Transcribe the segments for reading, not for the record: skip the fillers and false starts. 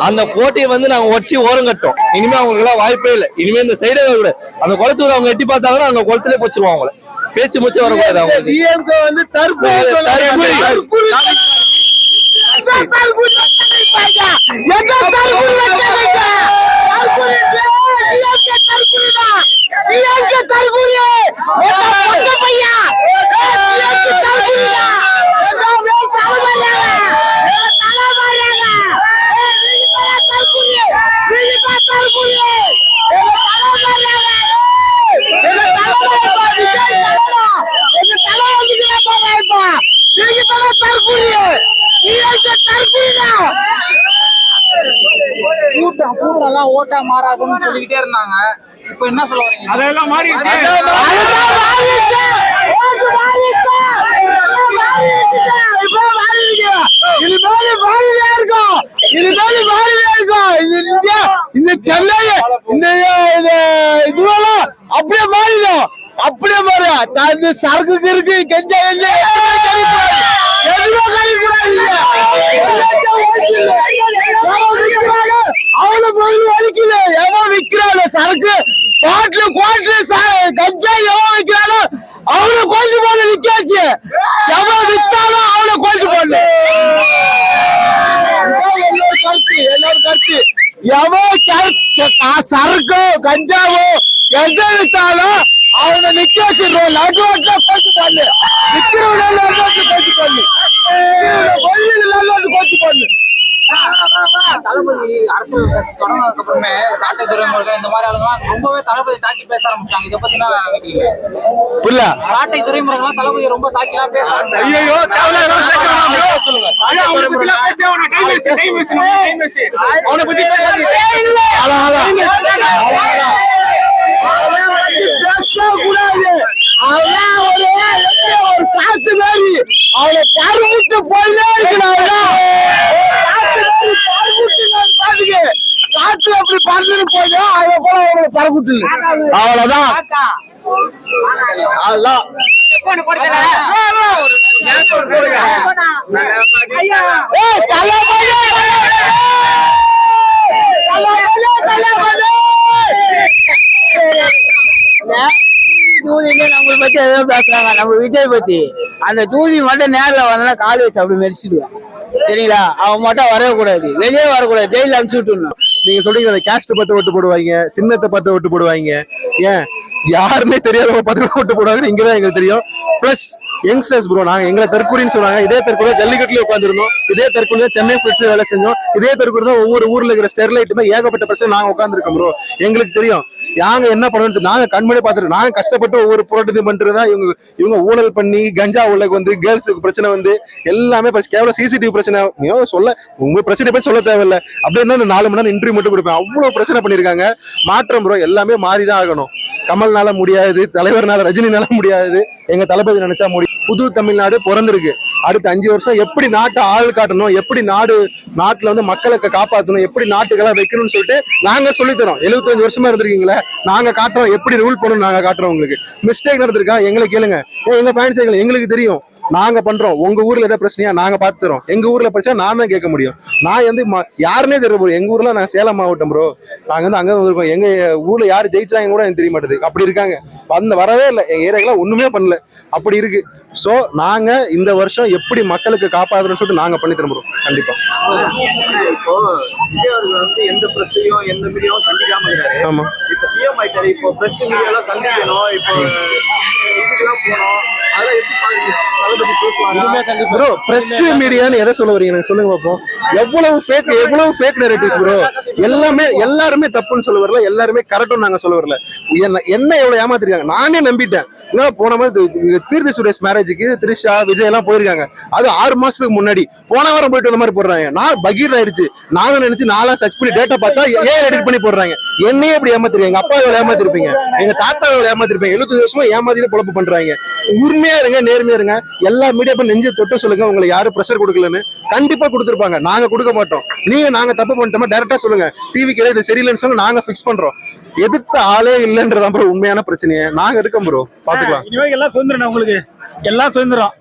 அந்த கோட்டையை வந்து நாங்க ஒச்சி ஓரம் கட்டோம். இனிமே அவங்களுக்கு எல்லாம் வாய்ப்பே இல்லை. இனிமே இந்த சைடே கூட அந்த குளத்தூர் அவங்க எட்டி பார்த்தாங்கன்னா அந்த குளத்திலே போச்சிருவோம். அவங்கள பேச்சு மூச்சு வரக்கூடாது. அவங்க வந்து கூட்டம் ஓட்டா மாறாதுன்னு சொல்லிக்கிட்டே இருந்தாங்க. இப்ப என்ன சொல்ல வரீங்க? அதெல்லாம் மாறி இந்த சென்னை இதுவெல்லாம் அப்படியே மாறிடும். அப்படியே மாறும். சரக்கு இருக்கு கெஞ்சா அவ்வளவு பொருள் வலிக்குது. எவன் விற்கிறாளோ சரக்கு பாட்டில குவாட்டில கஞ்சா எவன் விற்கிறாளோ அவனை கோல்டு போல விற்காச்சு. எவன் வித்தாலும் அவனை கோல்டு போடல. என்னோட கருத்து எவன் சரக்கோ கஞ்சாவோ எந்த வித்தாலும் அவனை நிக்க வச்சிருவோம். லட்டு ஓட்டுல கோச்சு பண்ணு விற்கிறவங்க கோச்சு பண்ணு கோச்சு பண்ணு. தளபதி அரசியல் தொடங்கினதுக்கு அப்புறமே காட்டை துறைமுருகன் இந்த மாதிரி ஆளுங்கலாம் ரொம்பவே தளபதி தாக்கி பேச ஆரம்பிச்சாங்க. இதை பத்தி என்ன நினைக்கிறீங்க? காட்டை துறைமுருகன் தளபதி ரொம்ப தாக்கிலாம் பேச காத்து மாதிரி அவளை பார்வையிட்டு போயினே இருக்கிறாங்க. காத்து அப்படி பறந்துட்டு போயிடும். அதை போல அவங்களை பறக்குட்டு அவ்வளவுதான். அதெல்லாம் நம்ம பத்தி எதாவது பேசுறாங்க. நம்ம விஜய் பத்தி அந்த தூவி மட்டும் நேரில் வந்தா கால் வச்சு அப்படி மெரிச்சிடுவேன். சரிங்களா? அவன் மட்டும் வரவே கூடாது, வெளியே வரக்கூடாது, ஜெயில அனுப்பிச்சு விட்டுணும். நீங்க சொல்றீங்க அந்த கேஸ்ட் பார்த்து ஓட்டு போடுவாங்க, சின்னத்தை பார்த்து ஓட்டு போடுவாங்க. ஏன் யாருமே தெரியாதவங்க பார்த்து ஓட்டு போடுவாங்க. இங்கதான் எங்களுக்கு தெரியும். பிளஸ் யங்ஸ்டர்ஸ் ப்ரோ, நாங்க எங்களை தற்கூரின்னு சொல்றாங்க. இதே தற்கூரில் ஜல்லிக்கட்டுல உட்காந்துருந்தோம். இதே தற்கூரில சென்னை பிடிச்சி வேலை செஞ்சோம். இதே தற்கூரி தான் ஒவ்வொரு ஊர்ல இருக்கிற ஸ்டெர்லைட்டுமே ஏகப்பட்ட பிரச்சனை நாங்க உட்காந்துருக்கோம் ப்ரோ. எங்களுக்கு தெரியும் நாங்க என்ன பண்ணணும். நாங்க கண்மணி பார்த்துட்டு நாங்க கஷ்டப்பட்டு ஒவ்வொரு போராட்டத்தையும் பண்றதுதான். இவங்க ஊழல் பண்ணி கஞ்சா உள்ளக்கு வந்து கேர்ள்ஸுக்கு பிரச்சனை வந்து எல்லாமே கேவலம் சிசிடிவி பிரச்சனை. சொல்ல உங்க பிரச்சனை பத்தி சொல்ல தேவையில்லை. அப்படின்னா 4 மணி நேரம் இன்டர்வியூ மட்டும் கொடுப்பேன். அவ்வளவு பிரச்சனை பண்ணிருக்காங்க. மாற்றம் ப்ரோ, எல்லாமே மாறிதான் ஆகணும். கமல்னால முடியாது, தலைவர்னால ரஜினினால முடியாது, எங்க தளபதி நினைச்சா முடியும். புது தமிழ்நாடு பிறந்திருக்கு. அடுத்த 5 வருஷம் எப்படி நாட்டை ஆள் காட்டணும், எப்படி நாட்டுல வந்து மக்களுக்கு காப்பாற்றணும், எப்படி நாட்டுக்கெல்லாம் வைக்கணும்னு சொல்லிட்டு நாங்க சொல்லித்தரோம். 75 வருஷமா இருந்திருக்கீங்களே, நாங்க காட்டுறோம் எப்படி ரூல் பண்ணணும். நாங்க காட்டுறோம். உங்களுக்கு மிஸ்டேக் நடந்திருக்கா எங்களை கேளுங்க. எங்க ஃபேன்ஸ் எங்களுக்கு தெரியும். நாங்க பண்றோம். உங்க ஊர்ல ஏதாவது பிரச்சனையா நாங்க பார்த்து தரோம். எங்க ஊர்ல பிரச்சனை நான் தான் கேட்க முடியும். நான் வந்து யாருன்னே தெரியல ப்ரோ. எங்க ஊர்ல நான் சேலம் மாவட்டம் ப்ரோ. நாங்க வந்து அங்க வந்திருக்கோம். எங்க ஊர்ல யாரு ஜெயிச்சாங்க கூட எனக்கு தெரிய மாட்டேது. அப்படி இருக்காங்க. வரவே இல்லை. எங்க ஏரியாக்கெல்லாம் ஒண்ணுமே பண்ணல. அப்படி இருக்கு. சோ நாங்க இந்த வருஷம் எப்படி மக்களுக்கு காப்பாதுன்னு சொல்லிட்டு நாங்க பண்ணி தரோம் ப்ரோ. கண்டிப்பா. இப்போ விஜய் அவர்கள் வந்து எந்த பிரச்சனையும் எந்த மீடியாவும் சந்திக்காம இருக்காரு. ஆமா. இப்ப சிஎம் ஆயிட்டாரு. இப்போ பிரஸ் மீடியாலாம் சந்திக்கணும். இப்போ இதுக்கெல்லாம் போனோம். அதெல்லாம் எப்படி ப்ரோ பிரஸ் மீடியான்னு எதை சொல்ல வரீங்க எனக்கு சொல்லுங்க பார்ப்போம். எவ்வளவு ஃபேக் நரேட்டிவ்ஸ் ப்ரோ. எல்லாருமே தப்புன்னு சொல்ல வரல, எல்லாருமே கரெக்டும் நாங்க சொல்ல வரல. என்ன எவ்வளவு ஏமாத்திருக்காங்க நானே நம்பிட்டேன். போன மாதிரி கீர்த்தி சுரேஷ் மேரேஜுக்கு த்ரிஷா விஜய் எல்லாம் போயிருக்காங்க. அது 6 மாசத்துக்கு முன்னாடி போன வாரம் போயிட்டு வந்த மாதிரி போடுறாங்க. நான் பகீர் ஆயிடுச்சு. நானும் நினைச்சு நாளா சர்ச் பண்ணி டேட்டா பார்த்தா எடிட் பண்ணி போடுறாங்க. என்னையே எப்படி ஏமாத்திருக்காங்க. எங்க அப்பா எவ்வளவு ஏமாத்திருப்பீங்க, எங்க தாத்தா எவ்வளவு ஏமாத்திருப்பீங்க. 75 வருஷமா ஏமாத்திட்டு பொழப்பு பண்றாங்க. உண்மையா இருங்க, நேர்மையா இருங்க. எல்லா மீடியா பண்ணி நெஞ்சு தொட்டு சொல்லுங்க. உங்களுக்கு யாரும் பிரஷர் கொடுக்கலன்னு கண்டிப்பா கொடுத்துருப்பாங்க. நாங்க கொடுக்க மாட்டோம். நாங்க தப்பு பண்ணிட்டோமா டைரக்டா சொல்லுங்க. டிவி கிடையாது சரியில்லைன்னு சொல்லுங்க. நாங்க பிக்ஸ் பண்றோம். எதிர்த்த ஆளே இல்லைன்றதான் ப்ரோ உண்மையான பிரச்சனையே. நாங்க இருக்கோம் ப்ரோ, பாத்துக்கலாம். இனிமே எல்லாம் சுதந்திரம். உங்களுக்கு எல்லாம் சுதந்திரம்.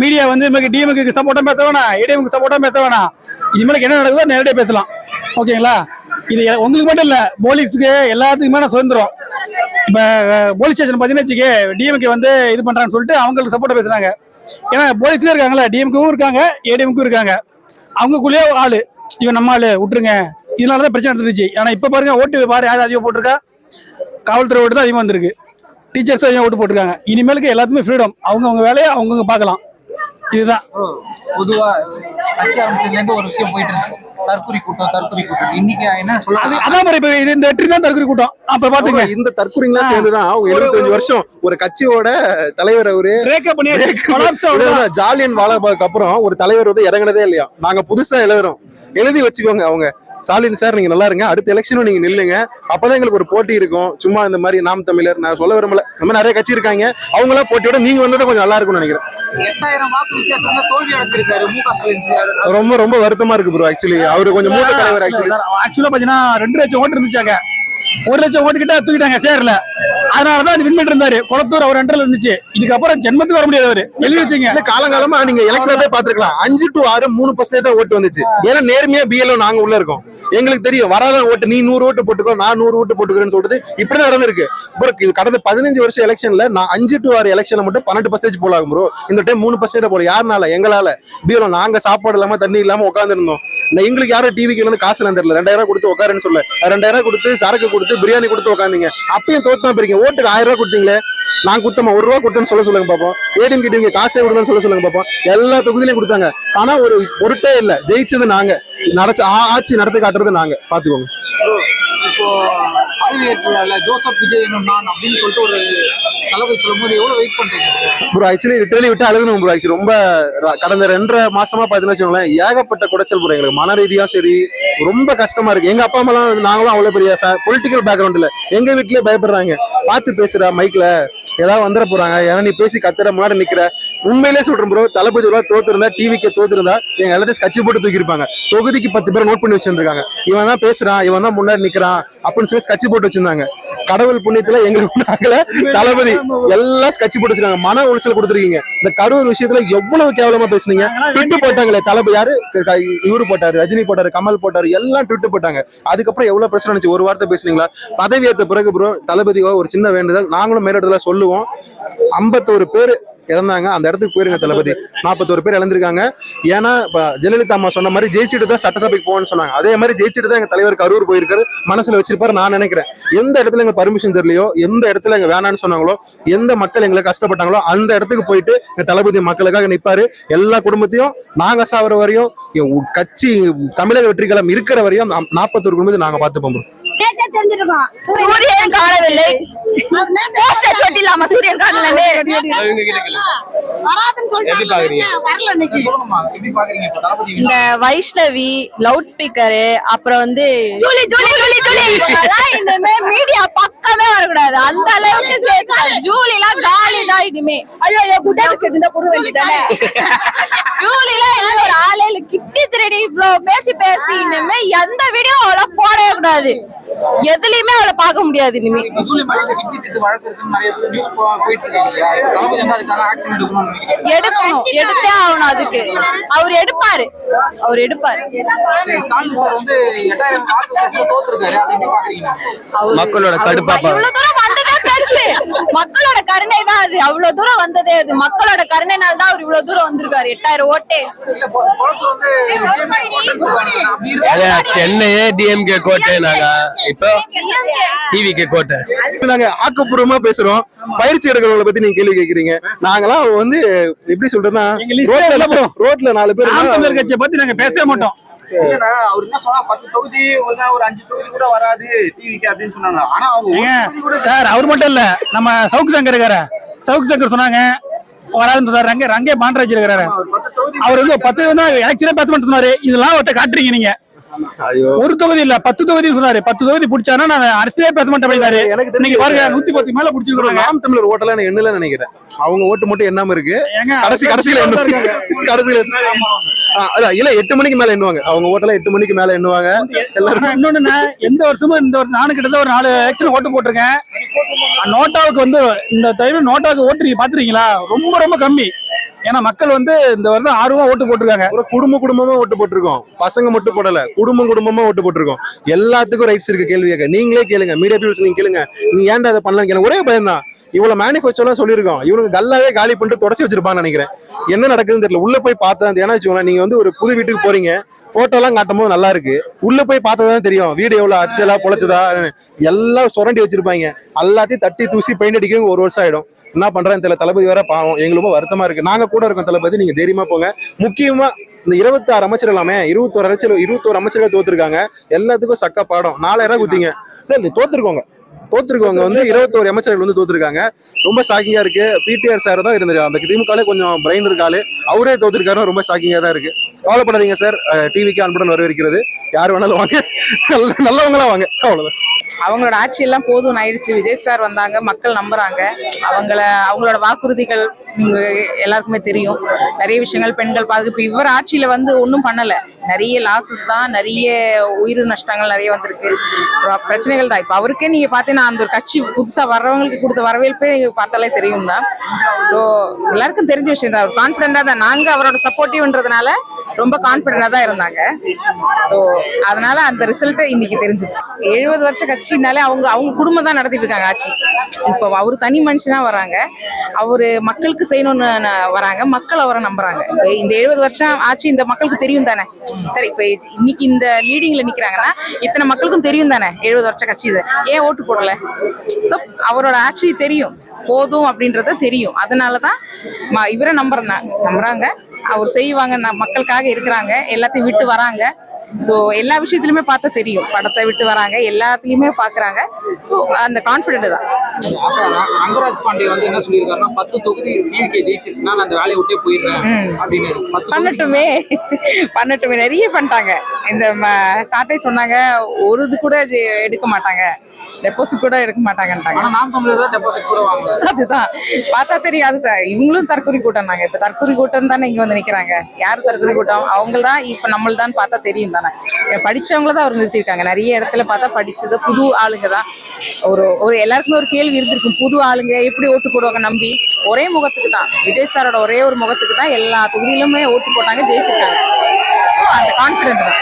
மீடியா வந்து நமக்கு டிஎம்க்கு சப்போர்ட்டா பேச வேணாம், ஏடிஎம்க்கு சப்போர்ட்டா பேச வேணாம். இனிமேல் என்ன நடக்குதோ நேரடியாக பேசலாம். ஓகேங்களா? இது உங்களுக்கு மட்டும் இல்ல, போலீஸுக்கு எல்லாத்துக்குமே சுதந்திரம். இப்ப போலீஸ் ஸ்டேஷன் பாத்தீங்கன்னா டிஎம்கே வந்து இது பண்றான்னு சொல்லிட்டு அவங்களுக்கு சப்போர்ட்டா பேசுறாங்க. ஏன்னா போலீஸ்ல இருக்காங்களா, டிஎம்கேவும் இருக்காங்க, ஏடிஎம்க்கும் இருக்காங்க. அவங்களுக்குள்ளேயே ஆளு இவன் நம்ம ஆளு விட்டுருங்க, இதனாலதான் பிரச்சனை நடந்துருச்சு. ஆனா இப்ப பாருங்க, ஓட்டு பாரு யாரும் அதிகம் போட்டிருக்கா, காவல்துறை ஓட்டு தான் அதிகமா வந்திருக்கு, டீச்சர்ஸ் அதிகம் ஓட்டு போட்டிருக்காங்க. இனிமேலுக்கு எல்லாத்துமே ஃப்ரீடம், அவங்க வேலையை அவங்க பார்க்கலாம். இதுதான் பொதுவா கட்சி ஆரம்பிச்சதுல இருந்து ஒரு விஷயம் போயிட்டு இருக்கு, தற்கொலை கூட்டம். இன்னைக்கு என்ன சொல்ல, அதான் மாதிரி இப்ப இந்த வெற்றி தான் தற்கொலை கூட்டம். அப்ப பாத்துங்க, இந்த தற்கொலைங்களா சேர்ந்துதான் அவங்க 75 வருஷம் ஒரு கட்சியோட தலைவர் அவரு ஜாலியன் வாலாபாக்கு அப்புறம் ஒரு தலைவர் வந்து இறங்கினதே இல்லையா. நாங்க புதுசா எழுதி வச்சுக்கோங்க. அவங்க ஸ்டாலின் சார் நீங்க நல்லா இருங்க, அடுத்த எலெக்ஷனும் நீங்க நில்லுங்க, அப்பதான் எங்களுக்கு ஒரு போட்டி இருக்கும். சும்மா இந்த மாதிரி நாம் தமிழர் நான் சொல்ல விரும்பல, நம்ம நிறைய கட்சி இருக்காங்க, அவங்க எல்லாம் போட்டியோட நீங்க வந்தது கொஞ்சம் நல்லா இருக்கும்னு நினைக்கிறேன். 8000 வாக்கு வித்தியாசத்துல தோல்வி அடைஞ்சிருக்காரு மு.க. ஸ்டாலின். ரொம்ப வருத்தமா இருக்கு ப்ரோ. ஆக்சுவலி அவரு கொஞ்சம் மூத்த தலைவர். ஆக்சுவலா பாத்தீங்கன்னா 2 லட்சம் ஓட்டு இருந்துச்சாங்க, 1 லட்சம் ஓட்டு கிட்ட தூக்கிட்டாங்க சேர்ல. அதனாலதான் வின் பண்ணிட்டு இருந்தாரு. குளத்தூர் அவர் 2 இருந்துச்சு. இதுக்கப்புறம் ஜென்மத்துக்கு வர முடியாது. அவரு எழுதி வச்சுங்க. காலங்காலமா நீங்க எலெக்ஷன் போய் பாத்துருக்கலாம், 5 to 6 3% ஓட்டு வந்துச்சு. ஏன்னா நேர்மையா பிஎல்ஓ நாங்க உள்ள இருக்கோம், எங்களுக்கு தெரியும் வராத ஓட்டு நீ 100 ஓட்டு போட்டுக்கோ, நான் 100 ஓட்டு போட்டுக்கிறேன்னு சொல்றது இப்படிதான் நடந்திருக்கு ப்ரோ. கடந்த 15 வருஷம் எலெக்ஷன்ல நான் 5 to 6 எலெக்ஷன்ல மட்டும் 12% போலாகும் ப்ரோ. இந்த டைம் 3% போல. யாருனால? எங்களால. பிஎல்ஓ நாங்க சாப்பாடு இல்லாம தண்ணி இல்லாம உட்காந்துருந்தோம். எங்களுக்கு யாரும் டிவிக்கு வந்து காசு தெரியல, 2000 கொடுத்து உட்காருன்னு சொல்ல, 2000 கொடுத்து சரக்கு கொடுத்து பிரியாணி கொடுத்து உட்காந்தீங்க. அப்பயும் தோத்தா போறீங்க. ஓட்டுக்கு 1000 ரூபாய் கொடுத்தீங்களே, நான் கொடுத்தோம் 1 ரூபா கொடுத்தேன்னு சொல்லுங்க பாப்போம். ஏடிஎம் கிட்ட காசே கொடுத்தேன்னு சொல்லுங்க பாப்போம். எல்லா தொகுதியிலையும் கொடுத்தாங்க. ஆனா ஒரு பொருட்டே இல்ல. ஜெயிச்சது நாங்க, ஆட்சி நடத்தி காட்டுறது நாங்க. பாத்துக்கோங்க. இப்போ பதவியேற்பு ஜோசப் விஜய் நான் அப்படின்னு சொல்லிட்டு ஒரு தளபதி சொல்லும் போது எவ்வளவு வெயிட் பண்றீங்க ப்ரோ? ஆக்சுவலி லிட்டரலி விட்டு அழுகணும் ப்ரோ. ஆக்சுவலி ரொம்ப கடந்த 2.5 மாசமா பாத்தீங்கன்னா வச்சுக்கோங்களேன், ஏகப்பட்ட குடைச்சல் ப்ரோ. எங்களுக்கு மன ரீதியா சரி ரொம்ப கஷ்டமா இருக்கு. எங்க அப்பா அம்மாலாம் நாங்களும் அவ்வளவு பெரிய பொலிட்டிக்கல் பேக்ரவுண்ட் இல்ல, எங்க வீட்லயே பயப்படுறாங்க. பார்த்து பேசுறா மைக்ல ஏதாவது வந்துட போறாங்க, ஏன்னா நீ பேசி கத்துற முன்னாடி நிக்கிற. உண்மையிலே சொல்றேன் ப்ரோ, தளபதி தோத்துருந்தா, டிவிக்கு தோத்துருந்தா எங்க எல்லாத்தையும் கட்சி போட்டு தூக்கிருப்பாங்க. தொகுதிக்கு 10 பேர் நோட் பண்ணி வச்சிருக்காங்க. இவன் தான் பேசுறான், இவன் தான் முன்னாடி நிக்கிறான் அப்படின்னு சொல்லி கட்சி போட்டு வச்சிருந்தாங்க. கடவுள் புண்ணியத்துல எங்களுக்கு தளபதி எல்லாம் கட்சி போட்டு வச்சிருக்காங்க. மன உளைச்சல் கொடுத்துருக்கீங்க. இந்த கரூர் விஷயத்துல எவ்வளவு கேவலமா பேசுனீங்க. ட்விட்டு போட்டாங்களே, தளபதி யாரு, இவரு போட்டாரு, ரஜினி போட்டாரு, கமல் போட்டாரு, எல்லாம் ட்விட்டு போட்டாங்க. அதுக்கப்புறம் எவ்வளவு பிரச்சனை இருந்துச்சு. ஒரு வார்த்தை பேசுனீங்களா? பதவி ஏற்ற பிறகு ப்ரோ தளபதியோ ஒரு சின்ன வேண்டுதல், நாங்களும் மேலிடத்துல சொல்லுவோம். 51 பேர் இறந்தாங்க, அந்த இடத்துக்கு போயிருங்க தளபதி. 41 பேர் இழந்திருக்காங்க. ஏன்னா ஜெயலலிதா அம்மா சொன்ன மாதிரி ஜெயிச்சுட்டு தான் சட்டசபைக்கு போகணும்னு சொன்னாங்க. அதே மாதிரி ஜெயிச்சுட்டு தான் எங்க தலைவர் கரூர் போயிருக்காரு. மனசுல வச்சிருப்பாரு நான் நினைக்கிறேன். எந்த இடத்துல எங்க பர்மிஷன் தெரியலையோ, எந்த இடத்துல எங்க வேணான்னு சொன்னாங்களோ, எந்த மக்கள் எங்களை கஷ்டப்பட்டாங்களோ அந்த இடத்துக்கு போயிட்டு எங்க தளபதி மக்களுக்காக நிற்பாரு. எல்லா குடும்பத்தையும் நாங்க சாவர வரையும், கட்சி தமிழக வெற்றி கழகம் இருக்கிற வரையும் 41 குடும்பத்தை நாங்க பார்த்துப்போம். சூரியன் காணவில்லை, சூரியன் காணவில்லை. இந்த வைஷ்ணவி லவுட் ஸ்பீக்கரு, அப்புறம் வந்து மீடியா பக்கமே வரக்கூடாது. அந்த அளவுக்கு ஜூலிலாம் காலி தான் இனிமே. ஜூலிலாம் ஒரு ஆளையில கிட்டி திருடி இவ்வளவு பேச்சு பேசி இனிமே எந்த வீடியோ அவளை போடவே கூடாது. எதுலயுமே அவளை பார்க்க முடியாது இனிமே. எடுக்கணும், எடுத்தே ஆகணும். அதுக்கு அவர் எடுப்பாரு. மக்களோட கடுப்பா இவ்வளவு தூரம் வந்ததே பெருசு. மக்களோட கருணை தான் அது. அவ்வளவு தூரம் வந்ததே அது மக்களோட கருணைனால தான் அவர் இவ்வளவு தூரம் வந்திருக்காரு. 8000 ஓட்டே. சென்னையே டிஎம்கே கோட்டை, நாங்க இப்போ டிவிகே கோட்டை. நாங்க ஆக்கப்பூர்வமா பேசுறோம். பயிற்சி எடுக்கிறவங்களை பத்தி நீங்க கேள்வி கேக்குறீங்க. நாங்கெல்லாம் வந்து எப்படி சொல்றேன்னா, ரோட்ல 4 பேர் கட்சியை பத்தி நாங்க பேசவே மாட்டோம். அவர் என்ன சொன்னா 10 தொகுதி ஒரு 5 தொகுதி கூட வராது டிவிக்கு அப்படின்னு சொன்னாங்க. ஆனா அவங்க சார் அவர் மட்டும் இல்ல, நம்ம சவுக்கு சங்கர் இருக்காரு, சவுக்கு சங்கர் சொன்னாங்க வராதுன்னு சொன்னாரு. ரங்கே பாண்டராஜ் இருக்காரு, அவர் வந்து 10 எலெக்ஷனே பேச மாட்டேன் சொன்னாரு. இதெல்லாம் அவர்கிட்ட காட்டுறீங்க நீங்க. ஒரு தொகுதி இல்ல 10 தொகுதி சொன்னாரு. 10 தொகுதி பிடிச்சானா நான் அரசியலே பேச மாட்டேன் அப்படின்னாரு. எனக்கு பாருங்க 110 மேல பிடிச்சிருக்காங்க. நாம் தமிழர் ஓட்டெல்லாம் எனக்கு எண்ணல நினைக்கிறேன். அவங்க ஓட்டு மட்டும் எண்ணாம இருக்கு. கடைசியில இல்ல 8 மணிக்கு மேல எண்ணுவாங்க. அவங்க ஓட்டெல்லாம் 8 மணிக்கு மேல எண்ணுவாங்க எல்லாரும். இன்னொன்னு, எந்த வருஷமும் இந்த வருஷம் நானும் கிட்டத்தட்ட ஒரு 4 எலெக்ஷன் ஓட்டு போட்டிருக்கேன். நோட்டாவுக்கு வந்து இந்த டைம் நோட்டாவுக்கு ஓட்டு பாத்துருக்கீங்களா? ரொம்ப ரொம்ப கம்மி. ஏன்னா மக்கள் வந்து இந்த வருடம் ஆர்வமா ஓட்டு போட்டிருக்காங்க. ஒரு குடும்பமா ஓட்டு போட்டிருக்கோம். பசங்க மட்டும் போடல, குடும்பமா ஓட்டு போட்டிருக்கோம். எல்லாத்துக்கும் ரைட்ஸ் இருக்கு கேள்வி கேட்க. நீங்களே கேளுங்க, மீடியா பீப்புள்ஸ் நீங்க கேளுங்க, நீ ஏன்டா அதை பண்ணலாம் எனக்கு ஒரே பயம் தான். இவ்வளவு மேனிஃபெஸ்டோலாம் சொல்லியிருக்கோம், இவனுக்கு கல்லாவே காலி பண்ணிட்டு தொடச்சி வச்சிருப்பான்னு நினைக்கிறேன். என்ன நடக்குதுன்னு தெரியல. உள்ள போய் பார்த்தா ஏன்னா வச்சுக்கோங்களேன், நீங்க வந்து ஒரு புது வீட்டுக்கு போறீங்க, போட்டோ எல்லாம் காட்டும் போது நல்லா இருக்கு, உள்ள போய் பார்த்ததான் தெரியும் வீடு எவ்வளவு அடிச்சலா பொழைச்சதா எல்லாம் சுரண்டி வச்சிருப்பாங்க. எல்லாத்தையும் தட்டி தூசி பெயிண்ட் அடிக்க 1 வருஷம் ஆயிடும். என்ன பண்றேன்னு தெரியல. தளபதி வேற பாவம், எங்களுக்கு வருத்தமா இருக்கு. நாங்க கூட இருக்கோம் தளபதி, நீங்க தைரியமா போங்க. முக்கியமா இந்த 26 அமைச்சர் எல்லாமே 21 அமைச்சர்கள் தோத்துருக்காங்க. எல்லாத்துக்கும் சக்க பாடம். 4000 குத்திங்க இல்ல தோத்துருக்கோங்க வந்து 21 அமைச்சர்கள் வந்து தோத்துருக்காங்க. ரொம்ப ஷாக்கிங்கா இருக்கு. பிடிஆர் சார் தான் இருந்தாரு, அந்த திமுக கொஞ்சம் பிரைன் இருக்காரு, அவரே தோத்துருக்காரு. ரொம்ப ஷாக்கிங்கா தான் இருக்கு. கவலைப்படாதீங்க சார், டிவிக்கு அன்புடன் வரவேற்கிறது. யார் வேணாலும் வாங்க, நல்லவங்களா வாங்க, அவ்வளவுதான். அவங்களோட ஆட்சி எல்லாம் போதும் ஆயிடுச்சு. விஜய் சார் வந்தாங்க, மக்கள் நம்புறாங்க. அவங்களோட வாக்குறுதிகள் நீங்க எல்லாருக்குமே தெரியும். நிறைய விஷயங்கள் பெண்கள் பாதுகாப்பு இவர் ஆட்சியில வந்து ஒன்றும் பண்ணல. நிறைய லாசஸ் தான், நிறைய உயிர் நஷ்டங்கள் நிறைய வந்திருக்கு, பிரச்சனைகள் தான். இப்போ அவருக்கே நீங்க பார்த்தீங்கன்னா அந்த ஒரு கட்சி புதுசா வர்றவங்களுக்கு கொடுத்த வரவேற்பே பார்த்தாலே தெரியும் தான். ஸோ எல்லாருக்கும் தெரிஞ்ச விஷயம் தான். அவர் கான்ஃபிடென்டா தான், நாங்க அவரோட சப்போர்ட்டிவ்ன்றதுனால ரொம்ப கான்ஃபிடென்டா தான் இருந்தாங்க. ஸோ அதனால அந்த ரிசல்ட் இன்னைக்கு தெரிஞ்சு 70 வருஷ கட்சினாலே அவங்க குடும்பம் தான் நடத்திட்டு இருக்காங்க ஆட்சி. இப்போ அவரு தனி மனுஷனா வராங்க, அவரு மக்களுக்கு செய்யணும்னு வராங்க, மக்கள் அவரை நம்புறாங்க. இந்த 70 வருஷம் ஆட்சி இந்த மக்களுக்கு தெரியும் தானே. சரி, இப்ப இன்னைக்கு இந்த லீடிங்ல நிக்கிறாங்கன்னா இத்தனை மக்களுக்கும் தெரியும் தானே 70 வருஷம் கட்சி இது ஏன் ஓட்டு போடல. ஸோ அவரோட ஆட்சி தெரியும், போதும் அப்படின்றத தெரியும். அதனாலதான் இவரை நம்புறாங்க, அவர் செய்வாங்க, மக்களுக்காக இருக்கிறாங்க, எல்லாத்தையும் விட்டு வராங்க. ஸோ எல்லா விஷயத்துலயுமே பார்த்தா தெரியும், படத்தை விட்டு வராங்க, எல்லாத்துலயுமே பாக்குறாங்க. ஸோ அந்த கான்பிடென்ட் தான். ரங்கராஜ் பாண்டே வந்து என்ன சொல்லியிருக்காருன்னா 10 தொகுதி டிவிகே ஜெயிச்சிருச்சுன்னா நான் அந்த வேலையை விட்டே போயிடுறேன் அப்படின்னு. பண்ணட்டுமே நிறைய பண்ணிட்டாங்க. இந்த சாட்டை சொன்னாங்க, ஒரு இது கூட எடுக்க மாட்டாங்க, டெபாசிட் கூட எடுக்க மாட்டாங்கன்றாங்க. அதுதான் பார்த்தா தெரியும். அதுதான் இவங்களும் தற்கொலை கூட்டம் தாங்க. இப்ப தற்கொலை கூட்டம் தானே இங்க வந்து நிக்கிறாங்க. யாரு தற்கொலை கூட்டம்? அவங்க தான் இப்ப நம்மள்தான் பார்த்தா தெரியும் தானே. படிச்சவங்கள தான் அவர் நிறுத்திருக்காங்க. நிறைய இடத்துல பார்த்தா படிச்சது புது ஆளுங்க தான். ஒரு எல்லாருக்குமே ஒரு கேள்வி இருந்திருக்கும், புது ஆளுங்க எப்படி ஓட்டு போடுவாங்க நம்பி. ஒரே முகத்துக்கு தான், விஜய் சாரோட ஒரே ஒரு முகத்துக்கு தான் எல்லா தொகுதியிலுமே ஓட்டு போட்டாங்க, ஜெயிச்சிருக்காங்க. அந்த கான்பிடன்ட் தான்.